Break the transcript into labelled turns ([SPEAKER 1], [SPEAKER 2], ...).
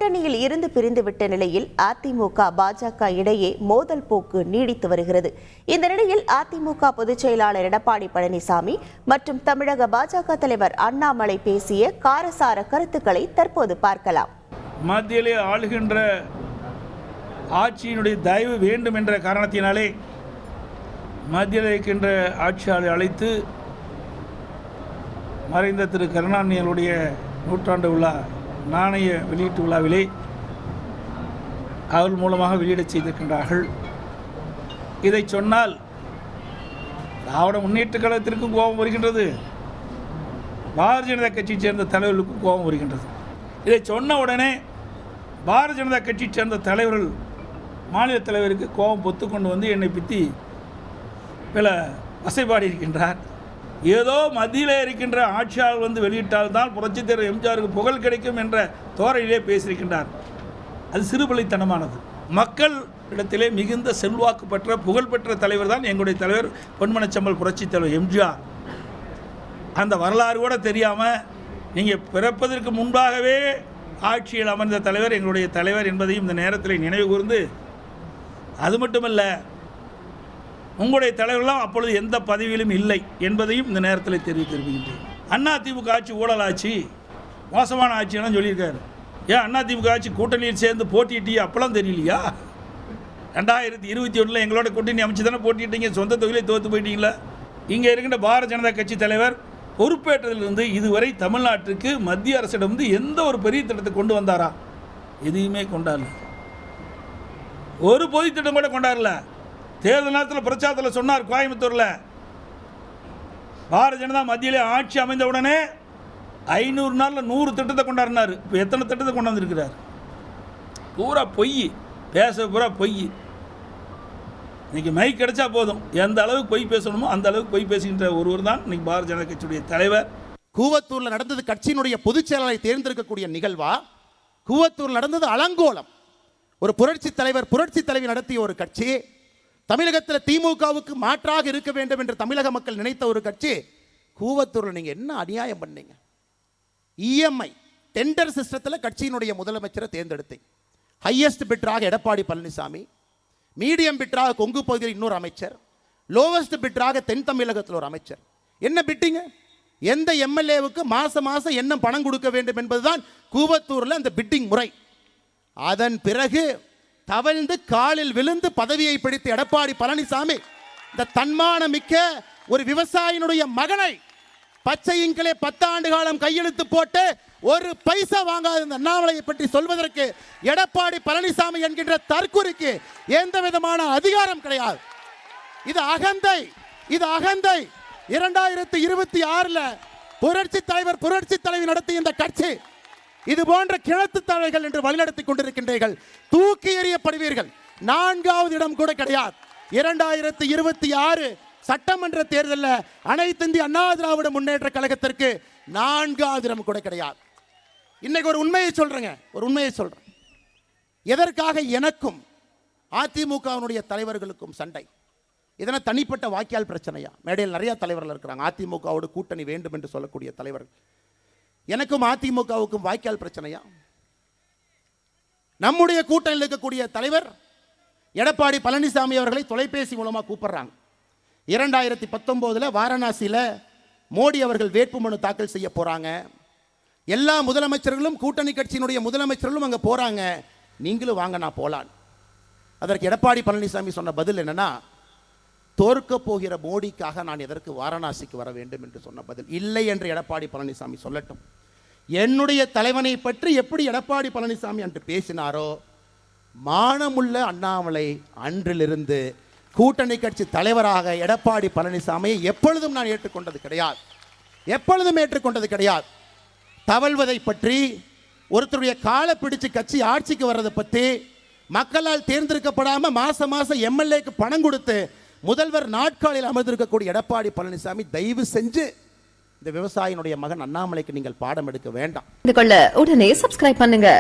[SPEAKER 1] கூட்டணியில் இருந்து பிரிந்துவிட்ட நிலையில் அதிமுக பாஜக இடையே மோதல் போக்கு நீடித்து வருகிறது. இந்த நிலையில் அதிமுக பொதுச் செயலாளர் எடப்பாடி பழனிசாமி மற்றும் தமிழக பாஜக தலைவர் அண்ணாமலை பேசிய காரசார கருத்துக்களை தற்போது பார்க்கலாம்.
[SPEAKER 2] மத்தியிலே ஆளுகின்ற ஆட்சியினுடைய தயவு வேண்டும் என்ற காரணத்தினாலே மத்தியில் இருக்கின்ற ஆட்சியாளரை அழைத்து மறைந்த திரு கருணாநிதியுடைய நூற்றாண்டு விழா நாணய வெளியீட்டு விழாவிலே அவர்கள் மூலமாக வெளியிடச் செய்திருக்கின்றார்கள். இதை சொன்னால் திராவிட முன்னேற்ற கழகத்திற்கும் கோபம் வருகின்றது, பாரதிய ஜனதா கட்சியைச் சேர்ந்த தலைவர்களுக்கும் கோபம் வருகின்றது. இதை சொன்ன உடனே பாரதிய ஜனதா கட்சியைச் சேர்ந்த தலைவர்கள் மாநில தலைவருக்கு கோபம் பொத்துக்கொண்டு வந்து என்னை பற்றி பல வசைபாடி இருக்கின்றார். ஏதோ மத்தியில் இருக்கின்ற ஆட்சியாளர் வந்து வெளியிட்டால்தான் புரட்சித் தலைவர் எம்ஜிஆருக்கு புகழ் கிடைக்கும் என்ற தோரையிலே பேசியிருக்கின்றார். அது சிறுபிள்ளைத்தனமானது. மக்கள் இடத்திலே மிகுந்த செல்வாக்கு பெற்ற புகழ்பெற்ற தலைவர் தான் எங்களுடைய தலைவர் பொன்மனச்செம்மல் புரட்சித் தலைவர் எம்ஜிஆர். அந்த வரலாறு கூட தெரியாமல் நீங்கள் பிறப்பதற்கு முன்பாகவே ஆட்சியில் அமர்ந்த தலைவர் எங்களுடைய தலைவர் என்பதையும் இந்த நேரத்தில் நினைவு கூர்ந்து, அது மட்டுமல்ல உங்களுடைய தலைவர்களாம் அப்பொழுது எந்த பதவியிலும் இல்லை என்பதையும் இந்த நேரத்தில் தெரிவித்திருக்கின்றேன். அதிமுக ஆட்சி ஊழல் ஆட்சி, மோசமான ஆட்சியெல்லாம் சொல்லியிருக்காரு. ஏன் அதிமுக ஆட்சி கூட்டணியில் சேர்ந்து போட்டியிட்டீ அப்பெல்லாம் தெரியலையா? 2021 எங்களோட கூட்டணி அமைச்சு தானே போட்டிட்டீங்க, சொந்த தொகுதியிலே தோற்று போயிட்டீங்களா? இங்கே இருக்கின்ற பாரதிய ஜனதா கட்சி தலைவர் பொறுப்பேற்றதிலிருந்து இதுவரை தமிழ்நாட்டுக்கு மத்திய அரசிடம் வந்து எந்த ஒரு பெரிய திட்டத்தை கொண்டு வந்தாரா? எதையுமே கொண்டாடல. ஒரு பொது திட்டம் கூட கொண்டாடல. தேர்தல் நேரத்தில் பிரச்சாரத்தில் சொன்னார், கோயம்புத்தூரில் பாரதிய ஜனதா மத்தியிலே ஆட்சி அமைந்த உடனே 500 நாளில் 100 திட்டத்தை கொண்டாடினார். இப்போ எத்தனை திட்டத்தை கொண்டு வந்திருக்கிறார்? பூரா பொய், பேச பூரா பொய். இன்னைக்கு மைக் கிடைச்சா போதும், எந்த அளவுக்கு பொய் பேசணுமோ அந்த அளவுக்கு பொய் பேசுகின்ற ஒருவர் தான் இன்னைக்கு பாரதிய ஜனதா கட்சியுடைய தலைவர்.
[SPEAKER 3] கூவத்தூரில் நடந்தது கட்சியினுடைய பொதுச் செயலாளரை தேர்ந்தெடுக்கக்கூடிய நிகழ்வா? கூவத்தூரில் நடந்தது அலங்கோலம். ஒரு புரட்சி தலைவர் புரட்சி தலைவி நடத்திய ஒரு கட்சி, தமிழகத்தில் திமுகவுக்கு மாற்றாக இருக்க வேண்டும் என்று தமிழக மக்கள் நினைத்த ஒரு கட்சி. கூவத்தூரில் நீங்கள் என்ன அநியாயம் பண்ணீங்க? இஎம்ஐ டெண்டர் சிஸ்டத்தில் கட்சியினுடைய முதலமைச்சரை தேர்ந்தெடுத்தீங்க. ஹையஸ்ட் பிட்டராக எடப்பாடி பழனிசாமி, மீடியம் பிட்டராக கொங்கு பகுதியில் இன்னொரு அமைச்சர், லோவஸ்ட் பிட்டராக தென் தமிழகத்தில் ஒரு அமைச்சர். என்ன பிட்டிங்க? எந்த எம்எல்ஏவுக்கு மாசம் என்ன பணம் கொடுக்க வேண்டும் என்பதுதான் கூவத்தூரில் அந்த பிட்டிங் முறை. அதன் பிறகு தவழ்ந்து காலில் விழுந்து பதவியை பிடித்து எடப்பாடி பழனிசாமி இந்த தன்மானமிக்க ஒரு விவசாயினுடைய மகனை பச்சை இங்கிலே 10 ஆண்டு காலம் கையெழுத்து போட்டு ஒரு பைசா வாங்காத இந்த அண்ணாமலையை பற்றி சொல்வதற்கு எடப்பாடி பழனிசாமி என்கின்ற தற்குறிக்கு எந்த விதமான அதிகாரம் கிடையாது. இது அகந்தை, இது அகந்தை. 2026 புரட்சி தலைவர் புரட்சி தலைவி நடத்திய இந்த கட்சி இது போன்ற கிணத்து தலைகள் என்று வழிநடத்தி கொண்டிருக்கின்றீர்கள். தூக்கி எறியப்படுவீர்கள். 4வது இடம் கூட கிடையாது. 2026 சட்டமன்ற தேர்தலில் அனைத்து இந்திய அண்ணா திராவிட முன்னேற்ற கழகத்திற்கு 4வது இடம் கூட கிடையாது. இன்னைக்கு ஒரு உண்மையை சொல்றேங்க, ஒரு உண்மையை சொல்றேன். எதற்காக எனக்கும் அதிமுகவினுடைய தலைவர்களுக்கும் சண்டை? இதனால் தனிப்பட்ட வாக்கியால் பிரச்சனையா? மேடையில் நிறைய தலைவர்கள் இருக்கிறாங்க, அதிமுகவோடு கூட்டணி வேண்டும் என்று சொல்லக்கூடிய தலைவர்கள். எனக்கும் அதிமுகவுக்கும் வாய்க்கால் பிரச்சனையா? நம்முடைய கூட்டணியில் இருக்கக்கூடிய தலைவர் எடப்பாடி பழனிசாமி அவர்களை தொலைபேசி மூலமாக கூப்பிடுறாங்க. 2019 வாரணாசியில் மோடி அவர்கள் வேட்புமனு தாக்கல் செய்ய போறாங்க. எல்லா முதலமைச்சர்களும் கூட்டணி கட்சியினுடைய முதலமைச்சர்களும் அங்கே போறாங்க. நீங்களும் வாங்க, நான் போலான். அதற்கு எடப்பாடி பழனிசாமி சொன்ன பதில் என்னன்னா, தோற்க போகிற மோடிக்காக நான் எதற்கு வாரணாசிக்கு வர வேண்டும் என்று சொன்ன பதில். இல்லை என்று எடப்பாடி பழனிசாமி சொல்லட்டும். என்னுடைய தலைவனை பற்றி எப்படி எடப்பாடி பழனிசாமி அன்று பேசினாரோ, மானமுள்ள அண்ணாமலை அன்றிலிருந்து கூட்டணி கட்சி தலைவராக எடப்பாடி பழனிசாமியை எப்பொழுதும் நான் ஏற்றுக்கொண்டது கிடையாது, எப்பொழுதும் ஏற்றுக்கொண்டது கிடையாது. தவழ்வதை பற்றி, ஒருத்தருடைய காலை பிடிச்சு கட்சி ஆட்சிக்கு வர்றதை பற்றி, மக்களால் தேர்ந்தெடுக்கப்படாமல் மாசம் எம்எல்ஏக்கு பணம் கொடுத்து முதல்வர் நாட்காலில் அமர்ந்திருக்கக்கூடிய எடப்பாடி பழனிசாமி, தயவு செஞ்சு இந்த விவசாயினுடைய மகன் அண்ணாமலைக்கு நீங்கள் பாடம் எடுக்க வேண்டாம்.
[SPEAKER 4] உடனே சப்ஸ்கிரைப் பண்ணுங்க.